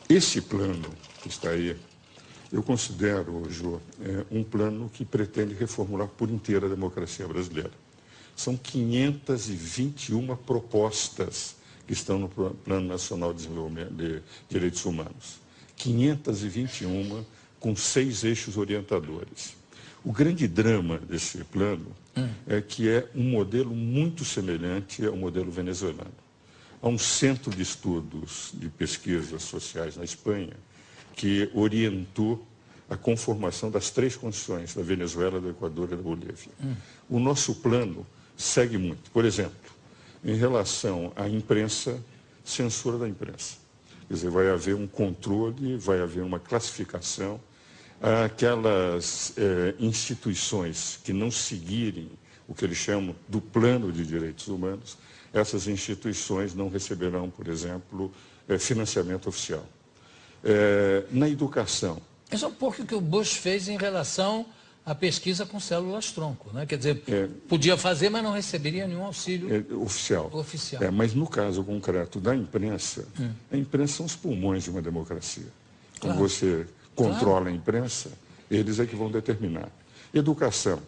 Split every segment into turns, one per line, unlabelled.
Esse plano que está aí, eu considero, Jô, um plano que pretende reformular por inteiro a democracia brasileira. São 521 propostas que estão no Plano Nacional de Desenvolvimento de Direitos Humanos. 521 com 6 eixos orientadores. O grande drama desse plano é que é um modelo muito semelhante ao modelo venezuelano. Há um centro de estudos de pesquisas sociais na Espanha que orientou a conformação das 3 condições da Venezuela, do Equador e da Bolívia. O nosso plano segue muito. Por exemplo, em relação à imprensa, censura da imprensa. Quer dizer, vai haver um controle, vai haver uma classificação. Aquelas instituições que não seguirem o que eles chamam do plano de direitos humanos, essas instituições não receberão, por exemplo, financiamento oficial. Na educação.
É só um pouco o que o Bush fez em relação à pesquisa com células-tronco, né? Quer dizer, podia fazer, mas não receberia nenhum auxílio
oficial. Mas no caso concreto da imprensa, a imprensa são os pulmões de uma democracia. Quando você controla a imprensa, eles é que vão determinar. Educação.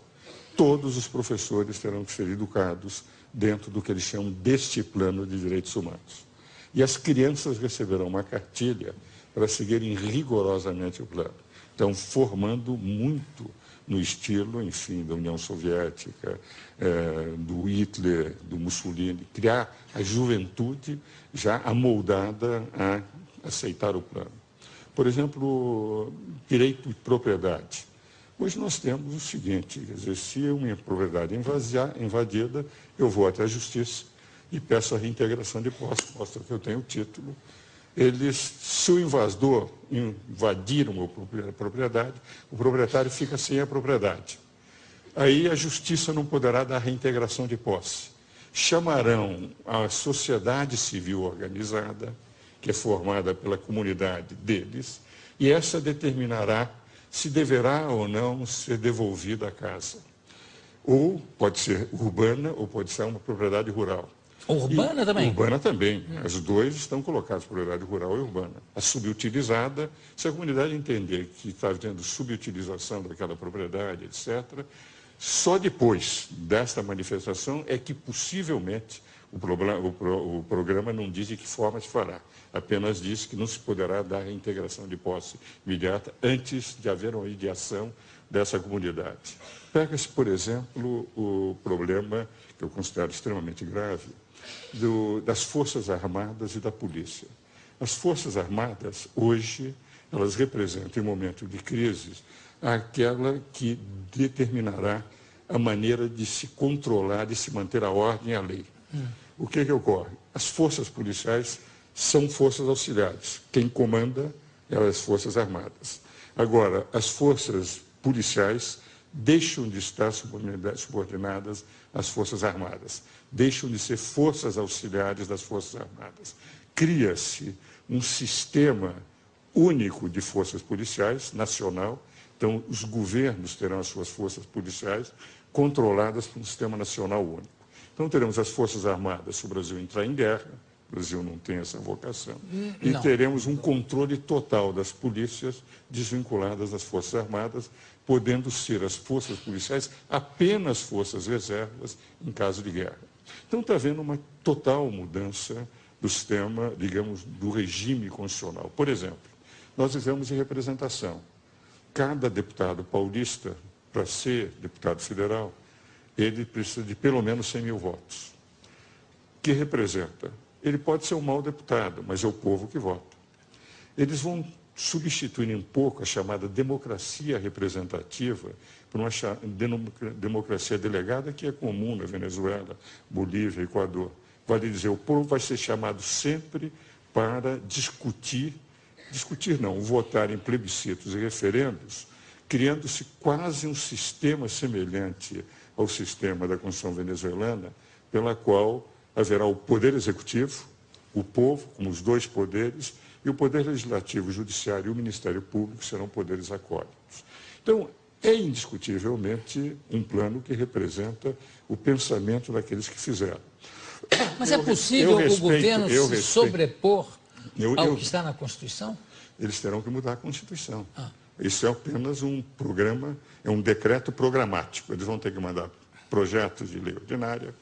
Todos os professores terão que ser educados dentro do que eles chamam deste plano de direitos humanos. E as crianças receberão uma cartilha para seguirem rigorosamente o plano. Então, formando muito no estilo, enfim, da União Soviética, do Hitler, do Mussolini, criar a juventude já amoldada a aceitar o plano. Por exemplo, direito de propriedade. Hoje nós temos o seguinte, quer dizer, se minha propriedade é invadida, eu vou até a justiça e peço a reintegração de posse, mostra que eu tenho o título. Se o invasor invadir uma propriedade, o proprietário fica sem a propriedade. Aí a justiça não poderá dar reintegração de posse. Chamarão a sociedade civil organizada, que é formada pela comunidade deles, e essa determinará se deverá ou não ser devolvida a casa. Ou pode ser urbana, ou pode ser uma propriedade rural.
Urbana também?
Urbana também. As duas estão colocadas, propriedade rural e urbana. A subutilizada, se a comunidade entender que está tendo subutilização daquela propriedade, etc., só depois desta manifestação é que possivelmente o programa não diz de que forma se fará. Apenas diz que não se poderá dar reintegração de posse imediata antes de haver uma mediação dessa comunidade. Pega-se, por exemplo, o problema, que eu considero extremamente grave, das Forças Armadas e da Polícia. As Forças Armadas, hoje, elas representam, em momento de crise, aquela que determinará a maneira de se controlar, de se manter a ordem e a lei. O que ocorre? As forças policiais são forças auxiliares. Quem comanda é as Forças Armadas. Agora, as forças policiais deixam de estar subordinadas às Forças Armadas, deixam de ser forças auxiliares das Forças Armadas. Cria-se um sistema único de forças policiais, nacional. Então, os governos terão as suas forças policiais controladas por um sistema nacional único. Então, teremos as Forças Armadas se o Brasil entrar em guerra, o Brasil não tem essa vocação, e teremos um controle total das polícias desvinculadas das Forças Armadas, podendo ser as forças policiais apenas forças reservas em caso de guerra. Então, está havendo uma total mudança do sistema, digamos, do regime constitucional. Por exemplo, nós vivemos em representação. Cada deputado paulista, para ser deputado federal, ele precisa de pelo menos 100 mil votos. Que representa? Ele pode ser um mau deputado, mas é o povo que vota. Eles vão substituir um pouco a chamada democracia representativa por uma democracia delegada que é comum na Venezuela, Bolívia, Equador. Vale dizer, o povo vai ser chamado sempre para discutir não, votar em plebiscitos e referendos, criando-se quase um sistema semelhante ao sistema da Constituição venezuelana, pela qual haverá o poder executivo, o povo, como os dois poderes, e o poder legislativo, o judiciário e o Ministério Público serão poderes acólitos. Então, é indiscutivelmente um plano que representa o pensamento daqueles que fizeram.
Mas é possível o governo se sobrepor ao que está na Constituição?
Eles terão que mudar a Constituição. Isso é apenas um programa, é um decreto programático. Eles vão ter que mandar projetos de lei ordinária,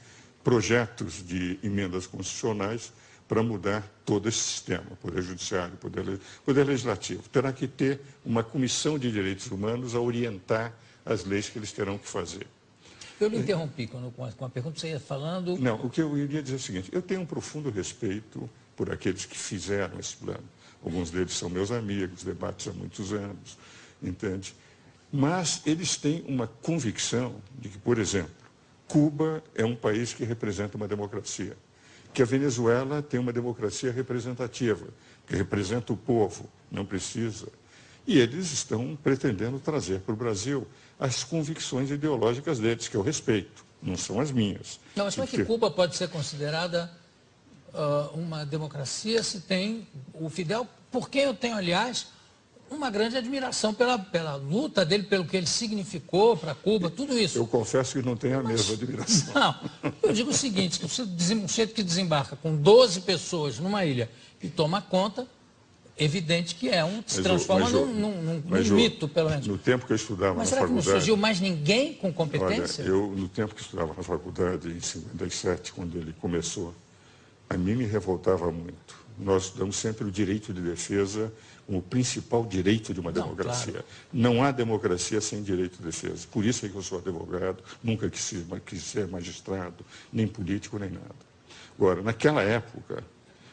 projetos de emendas constitucionais para mudar todo esse sistema, Poder Judiciário, Poder Legislativo. Terá que ter uma comissão de direitos humanos a orientar as leis que eles terão que fazer.
Eu lhe interrompi com a pergunta que você ia falando.
Não, o que eu iria dizer é o seguinte, eu tenho um profundo respeito por aqueles que fizeram esse plano. Alguns deles são meus amigos, debates há muitos anos, entende? Mas eles têm uma convicção de que, por exemplo, Cuba é um país que representa uma democracia, que a Venezuela tem uma democracia representativa, que representa o povo, não precisa. E eles estão pretendendo trazer para o Brasil as convicções ideológicas deles, que eu respeito, não são as minhas.
Não, mas como é que Cuba pode ser considerada uma democracia se tem o Fidel, por quem eu tenho, aliás, uma grande admiração pela luta dele, pelo que ele significou para Cuba, tudo isso.
Eu confesso que não tenho a mesma admiração.
Não, eu digo o seguinte, que um sujeito que desembarca com 12 pessoas numa ilha e toma conta, evidente que se transforma num mito, pelo menos.
No tempo que eu estudava na faculdade...
Mas será que não surgiu mais ninguém com competência?
Olha, no tempo que eu estudava na faculdade, em 57, quando ele começou, a mim me revoltava muito. Nós estudamos sempre o direito de defesa como o principal direito de uma democracia. Claro. Não há democracia sem direito de defesa. Por isso é que eu sou advogado, nunca quis ser magistrado, nem político, nem nada. Agora, naquela época,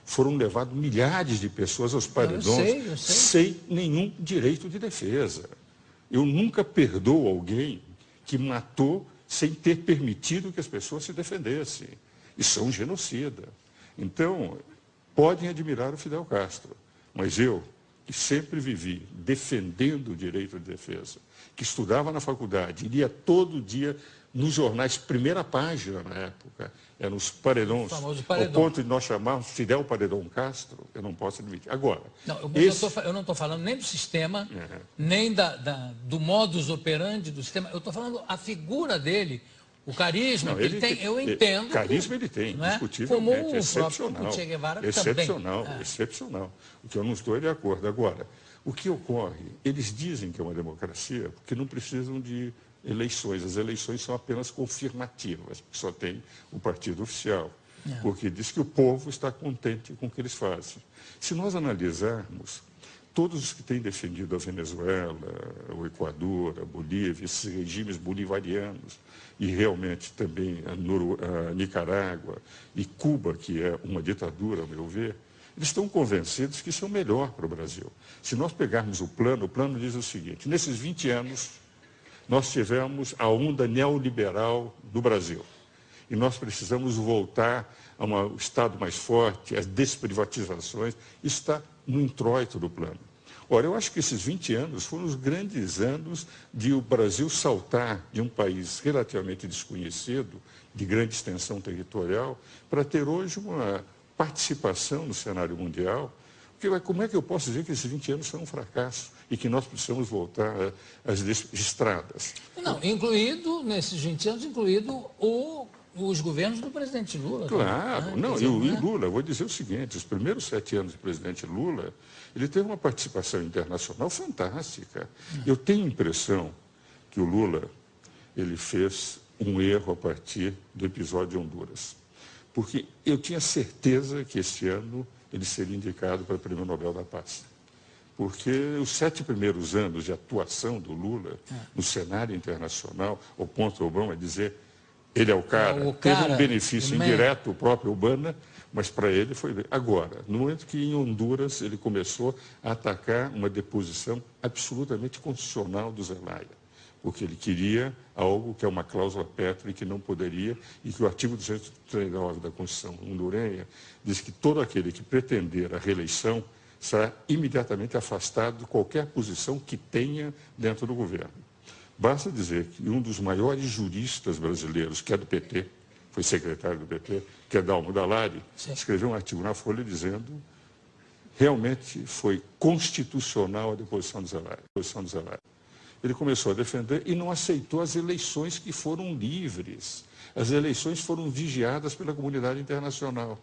foram levados milhares de pessoas aos paredões
eu sei.
sem nenhum direito de defesa. Eu nunca perdoo alguém que matou sem ter permitido que as pessoas se defendessem. Isso é um genocida. Então, podem admirar o Fidel Castro, mas eu, que sempre vivi defendendo o direito de defesa, que estudava na faculdade, lia todo dia nos jornais, primeira página na época, eram os paredões, ao ponto de nós chamarmos Fidel Paredão Castro, eu não posso admitir. Agora,
eu não estou falando nem do sistema, nem do modus operandi do sistema, eu estou falando a figura dele, o carisma que ele tem, eu entendo.
Carisma ele tem, indiscutivelmente,
como
excepcional.
O Che Guevara
excepcional,
também.
Excepcional. O que eu não estou de acordo. Agora, o que ocorre? Eles dizem que é uma democracia porque não precisam de eleições. As eleições são apenas confirmativas, porque só tem o partido oficial. Porque diz que o povo está contente com o que eles fazem. Se nós analisarmos, todos os que têm defendido a Venezuela, o Equador, a Bolívia, esses regimes bolivarianos, e realmente também a Nicarágua e Cuba, que é uma ditadura, ao meu ver, eles estão convencidos que isso é o melhor para o Brasil. Se nós pegarmos o plano diz o seguinte, nesses 20 anos, nós tivemos a onda neoliberal do Brasil. E nós precisamos voltar a um Estado mais forte, as desprivatizações, isso está no introito do plano. Ora, eu acho que esses 20 anos foram os grandes anos de o Brasil saltar de um país relativamente desconhecido, de grande extensão territorial, para ter hoje uma participação no cenário mundial. Porque como é que eu posso dizer que esses 20 anos foram um fracasso e que nós precisamos voltar às estradas?
Não, nesses 20 anos, os governos do presidente Lula.
Claro, também, e Lula, eu vou dizer o seguinte, os primeiros 7 anos do presidente Lula, ele teve uma participação internacional fantástica. Eu tenho a impressão que o Lula, ele fez um erro a partir do episódio de Honduras. Porque eu tinha certeza que esse ano ele seria indicado para o Prêmio Nobel da Paz. Porque os 7 primeiros anos de atuação do Lula no cenário internacional, ao ponto do Obama dizer ele é o cara, teve um benefício indireto, o próprio Obama, mas para ele foi... Agora, no momento que em Honduras ele começou a atacar uma deposição absolutamente constitucional do Zelaya, porque ele queria algo que é uma cláusula pétrea que não poderia, e que o artigo 239 da Constituição hondurenha diz que todo aquele que pretender a reeleição será imediatamente afastado de qualquer posição que tenha dentro do governo. Basta dizer que um dos maiores juristas brasileiros, que é do PT, foi secretário do PT, que é Dalmo Dallari, escreveu um artigo na Folha dizendo realmente foi constitucional a deposição do Zelaya. Ele começou a defender e não aceitou as eleições que foram livres. As eleições foram vigiadas pela comunidade internacional.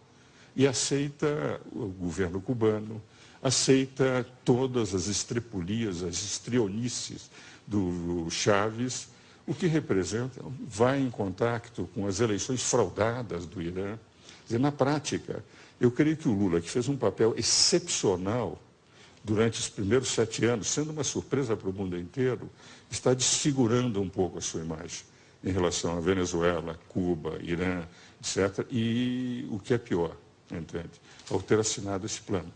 e aceita o governo cubano, aceita todas as estrepulias, as estrionices do Chávez, o que representa, vai em contato com as eleições fraudadas do Irã. Quer dizer, na prática, eu creio que o Lula, que fez um papel excepcional durante os primeiros 7 anos, sendo uma surpresa para o mundo inteiro, está desfigurando um pouco a sua imagem em relação à Venezuela, Cuba, Irã, etc. E o que é pior, entende? Ao ter assinado esse plano.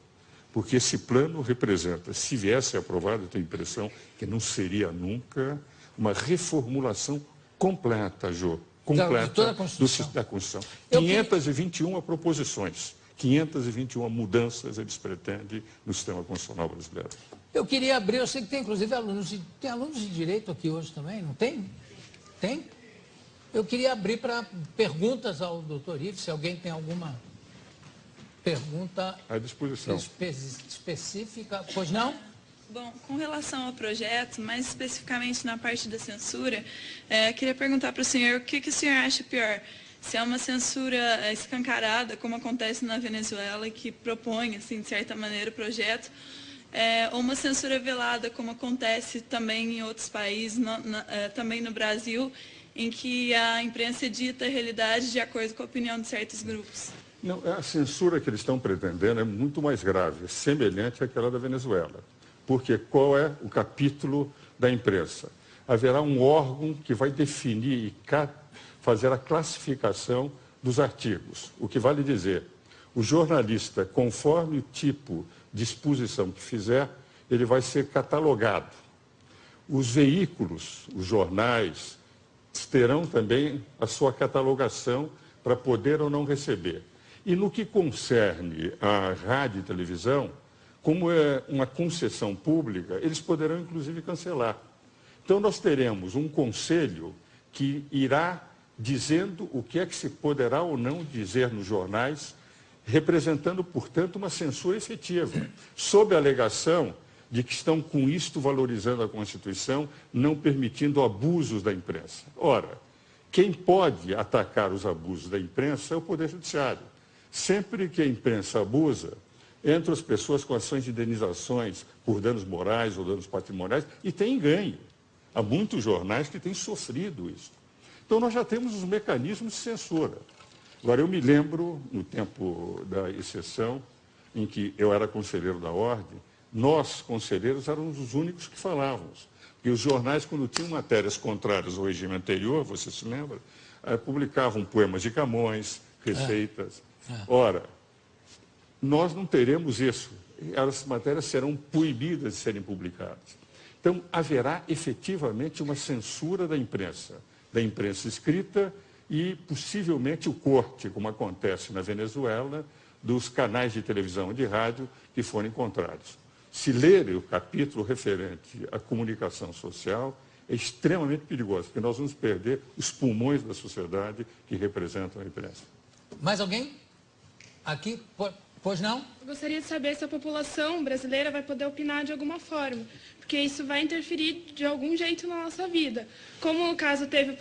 Porque esse plano representa, se viesse aprovado, eu tenho a impressão que não seria nunca uma reformulação completa, Jô, completa da Constituição. 521 proposições, 521 mudanças eles pretendem no sistema constitucional brasileiro.
Eu queria abrir, eu sei que tem inclusive alunos de direito aqui hoje também, não tem? Tem? Eu queria abrir para perguntas ao doutor Ives, se alguém tem alguma pergunta
à disposição
específica. Pois não?
Bom, com relação ao projeto, mais especificamente na parte da censura, queria perguntar para o senhor o que o senhor acha pior? Se é uma censura escancarada, como acontece na Venezuela, que propõe, assim, de certa maneira, o projeto, ou uma censura velada, como acontece também em outros países, também no Brasil, em que a imprensa dita a realidade de acordo com a opinião de certos grupos?
Não, a censura que eles estão pretendendo é muito mais grave, semelhante àquela da Venezuela. Porque qual é o capítulo da imprensa? Haverá um órgão que vai definir e fazer a classificação dos artigos. O que vale dizer, o jornalista, conforme o tipo de exposição que fizer, ele vai ser catalogado. Os veículos, os jornais, terão também a sua catalogação para poder ou não receber. E no que concerne à rádio e televisão, como é uma concessão pública, eles poderão inclusive cancelar. Então nós teremos um conselho que irá dizendo o que é que se poderá ou não dizer nos jornais, representando, portanto, uma censura efetiva, sob a alegação de que estão com isto valorizando a Constituição, não permitindo abusos da imprensa. Ora, quem pode atacar os abusos da imprensa é o Poder Judiciário. Sempre que a imprensa abusa, entram as pessoas com ações de indenizações por danos morais ou danos patrimoniais e tem ganho. Há muitos jornais que têm sofrido isso. Então, nós já temos os mecanismos de censura. Agora, eu me lembro, no tempo da exceção, em que eu era conselheiro da Ordem, nós, conselheiros, éramos os únicos que falávamos. Porque os jornais, quando tinham matérias contrárias ao regime anterior, você se lembra, publicavam poemas de Camões, receitas. Ora, nós não teremos isso. As matérias serão proibidas de serem publicadas. Então, haverá efetivamente uma censura da imprensa escrita e, possivelmente, o corte, como acontece na Venezuela, dos canais de televisão e de rádio que forem contrários. Se ler o capítulo referente à comunicação social, é extremamente perigoso, porque nós vamos perder os pulmões da sociedade que representam a imprensa.
Mais alguém? Aqui? Pois não?
Eu gostaria de saber se a população brasileira vai poder opinar de alguma forma, porque isso vai interferir de algum jeito na nossa vida. Como no caso teve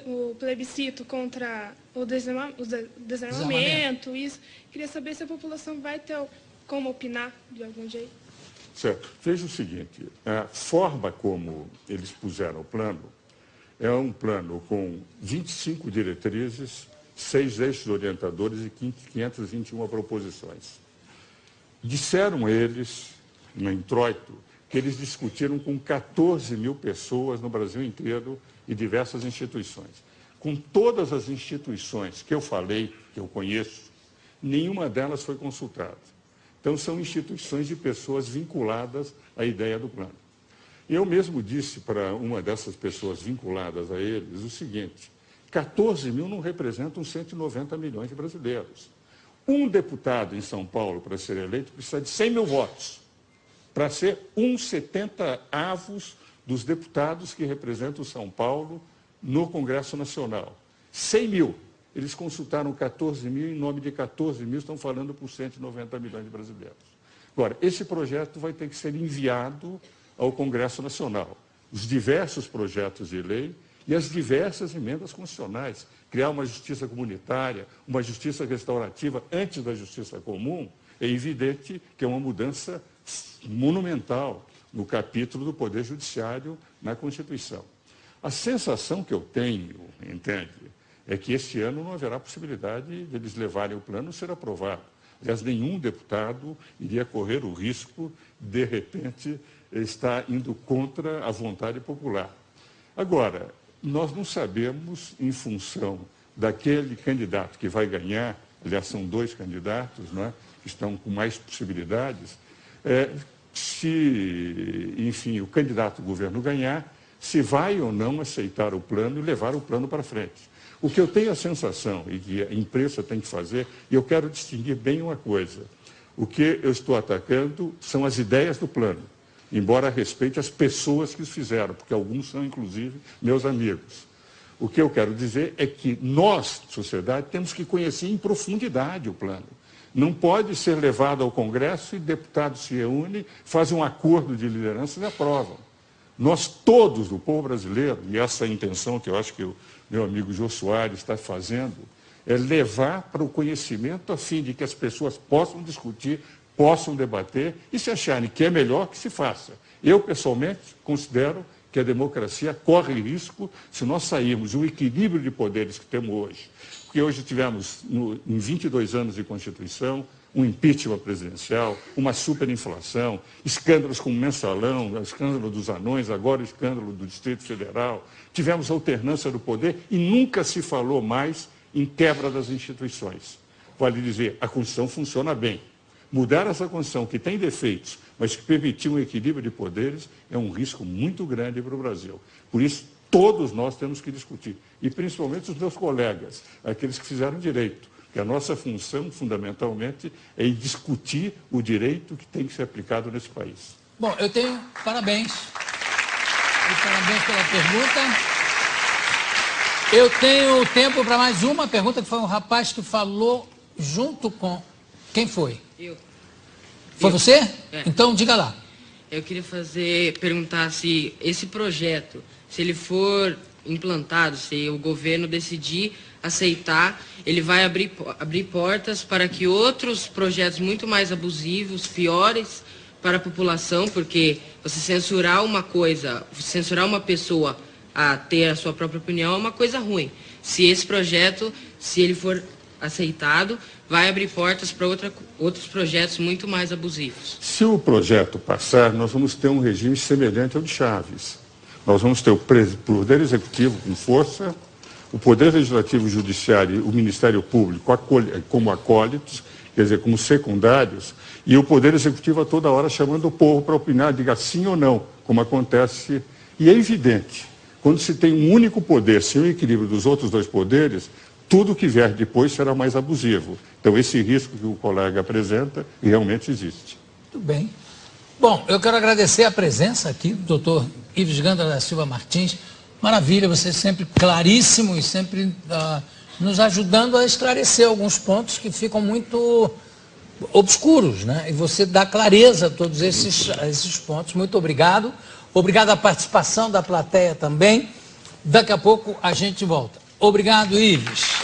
o plebiscito contra o desarmamento, isso, queria saber se a população vai ter como opinar de algum jeito.
Certo. Veja o seguinte, a forma como eles puseram o plano é um plano com 25 diretrizes, 6 eixos orientadores e 521 proposições. Disseram eles, no introito, que eles discutiram com 14 mil pessoas no Brasil inteiro e diversas instituições. Com todas as instituições que eu falei, que eu conheço, nenhuma delas foi consultada. Então, são instituições de pessoas vinculadas à ideia do plano. Eu mesmo disse para uma dessas pessoas vinculadas a eles o seguinte: 14 mil não representam 190 milhões de brasileiros. Um deputado em São Paulo, para ser eleito, precisa de 100 mil votos, para ser 1/70 dos deputados que representam São Paulo no Congresso Nacional. 100 mil. Eles consultaram 14 mil, em nome de 14 mil estão falando por 190 milhões de brasileiros. Agora, esse projeto vai ter que ser enviado ao Congresso Nacional. Os diversos projetos de lei e as diversas emendas constitucionais. Criar uma justiça comunitária, uma justiça restaurativa antes da justiça comum, é evidente que é uma mudança monumental no capítulo do Poder Judiciário na Constituição. A sensação que eu tenho, entende, é que este ano não haverá possibilidade de eles levarem o plano a ser aprovado. Aliás, nenhum deputado iria correr o risco, de repente, estar indo contra a vontade popular. Agora, nós não sabemos, em função daquele candidato que vai ganhar, aliás, são 2 candidatos, não é, que estão com mais possibilidades, se, enfim, o candidato do governo ganhar, se vai ou não aceitar o plano e levar o plano para frente. O que eu tenho a sensação, e que a imprensa tem que fazer, e eu quero distinguir bem uma coisa, o que eu estou atacando são as ideias do plano, embora respeite as pessoas que os fizeram, porque alguns são, inclusive, meus amigos. O que eu quero dizer é que nós, sociedade, temos que conhecer em profundidade o plano. Não pode ser levado ao Congresso e deputados se reúnem, fazem um acordo de liderança e aprovam. Nós todos, o povo brasileiro, e essa é a intenção que eu acho que o meu amigo Jô Soares está fazendo, é levar para o conhecimento a fim de que as pessoas possam discutir, possam debater e se acharem que é melhor que se faça. Eu, pessoalmente, considero que a democracia corre risco se nós sairmos do equilíbrio de poderes que temos hoje. Porque hoje tivemos, em 22 anos de Constituição, um impeachment presidencial, uma superinflação, escândalos como o Mensalão, o escândalo dos anões, agora o escândalo do Distrito Federal. Tivemos alternância do poder e nunca se falou mais em quebra das instituições. Vale dizer, a Constituição funciona bem. Mudar essa Constituição, que tem defeitos, mas que permitiu um equilíbrio de poderes, é um risco muito grande para o Brasil. Por isso, todos nós temos que discutir, e principalmente os meus colegas, aqueles que fizeram direito. Que a nossa função, fundamentalmente, é discutir o direito que tem que ser aplicado nesse país.
Bom, eu tenho parabéns. E parabéns pela pergunta. Eu tenho tempo para mais uma pergunta, que foi um rapaz que falou junto com... Quem foi?
Eu.
Foi você?
É.
Então, diga lá.
Eu queria perguntar se esse projeto, se ele for implantado, se o governo decidir aceitar, ele vai abrir portas para que outros projetos muito mais abusivos, piores para a população, porque você censurar uma coisa, censurar uma pessoa a ter a sua própria opinião é uma coisa ruim. Se esse projeto, se ele for aceitado, vai abrir portas para outros projetos muito mais abusivos.
Se o projeto passar, nós vamos ter um regime semelhante ao de Chaves. Nós vamos ter o Poder Executivo com força, o Poder Legislativo, o Judiciário e o Ministério Público como acólitos, quer dizer, como secundários, e o Poder Executivo a toda hora chamando o povo para opinar, diga sim ou não, como acontece. E é evidente, quando se tem um único poder, sem o equilíbrio dos outros 2 poderes, tudo que vier depois será mais abusivo. Então, esse risco que o colega apresenta realmente existe.
Tudo bem. Bom, eu quero agradecer a presença aqui do doutor Ives Gandra da Silva Martins. Maravilha, você sempre claríssimo e sempre nos ajudando a esclarecer alguns pontos que ficam muito obscuros, né? E você dá clareza a todos esses pontos. Muito obrigado. Obrigado à participação da plateia também. Daqui a pouco a gente volta. Obrigado, Ives.